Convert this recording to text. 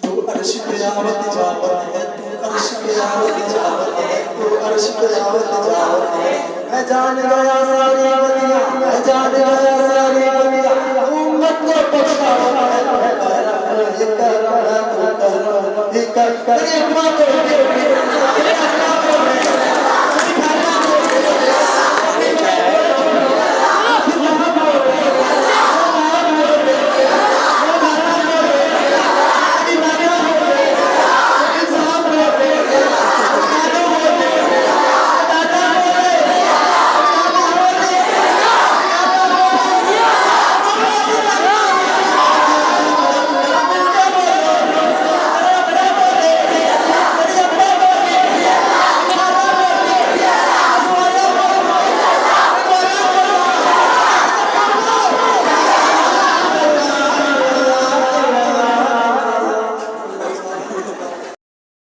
तू अर्श पे आवत जावत है, तू अर्श पे आवत जावत है, तू अर्श पे आवत जावत है। मैं जान गया सारी बतिया, मैं जान गया सारी बतिया, उम्मत को बख्शावत है। ये कर रहा है, तू कर रहा है, ये कर